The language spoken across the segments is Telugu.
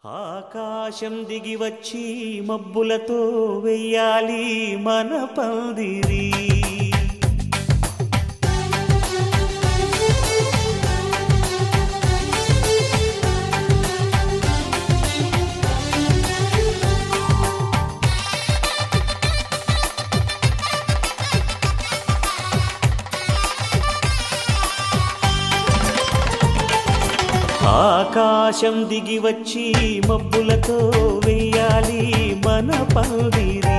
ఆకాశం దిగి వచ్చి మబ్బులతో వెయ్యాలి మన పందిరి. ఆకాశం దిగి వచ్చి మబ్బులతో వెయ్యాలి మన పందిరి.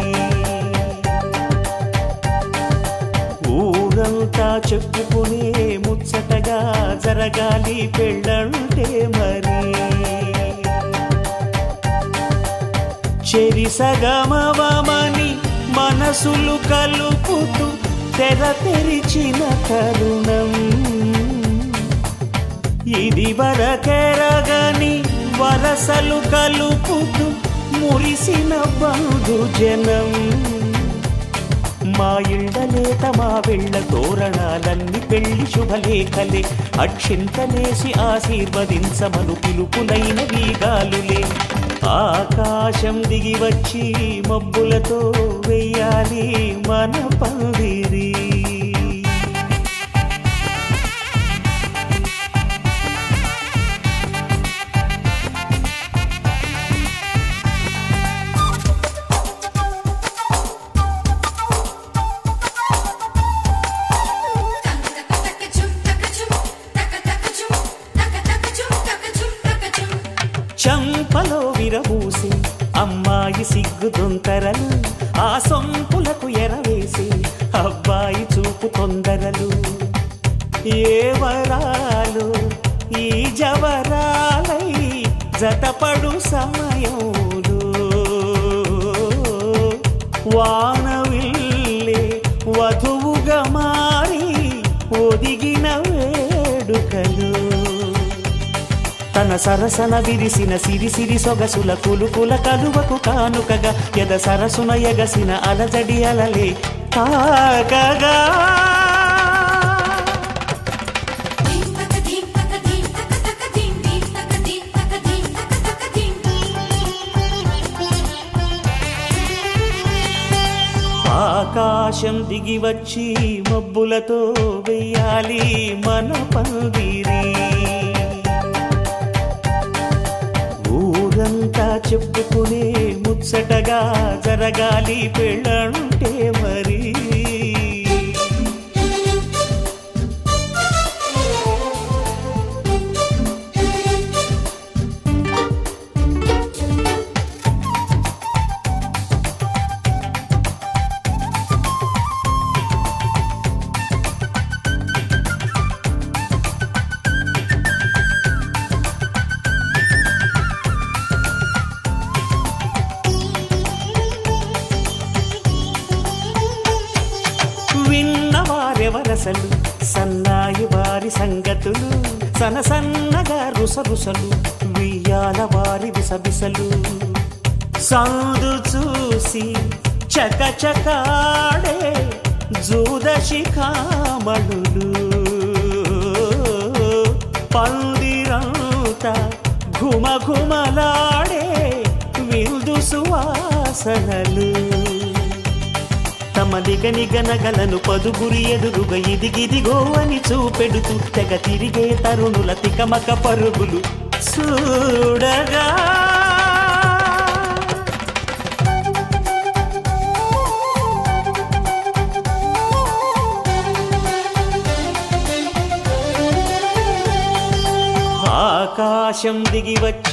ఊరంతా చెప్పుకునే ముచ్చటగా జరగాలి పెళ్ళంటే మరి. చెరిసగమవమని మనసులు కలుపుతూ తెర తెరిచిన తరుణం ఇది వరకెరగని వరసలు కలుపుతూ మురిసిన బంధుజనం. మా ఇళ్ళలేత మా వెళ్ళ తోరణాలన్నీ పెళ్లి శుభలేఖలే. అక్షింతలేసి ఆశీర్వదించమను పిలుపులైన వీగాలులే. ఆకాశం దిగి వచ్చి మబ్బులతో వెయ్యాలి మన పందిరి. చంపలో విరబూసి అమ్మాయి సిగ్గు దొంతరలు, ఆ సొంపులకు ఎరవేసి అబ్బాయి చూపు తొందరలు. ఏ వరాలు ఈ జవరాలై జతపడు సమయంలో వానవిల్లే వధువుగా మారి ఒదిగిన వేడుకలు. తన సరసన విరిసిన సిరిసిరి సొగసుల కులుకుల కలువకు కానుకగా ఎద సరసున ఎగసిన అలజడి అలలే తాకగా. ఆకాశం దిగి వచ్చి మబ్బులతో వెయ్యాలి మన పందిరి. ఊరంతా చెప్పుకునే ముచ్చటగా జరగాలి పెళ్ళంటే మరి. విన్నవారెవరసలు సన్నాయి వారి సంగతులు, సనసన్నగా రుసరుసలు వియ్యాల వారి విసబిసలు. సందు చూసి చకచకాడే జూదశిఖామణులు, పందిరంతా ఘుమఘుమలాడే విందు సువాసనలు. తమ నిగనిగనగలను పదుగురి ఎదురుగా ఇదిగిదిగో అని చూపెడుతూ తెగ తిరిగే తరుణుల తికమక పరుగులు చూడగా. ఆకాశం దిగి వచ్చి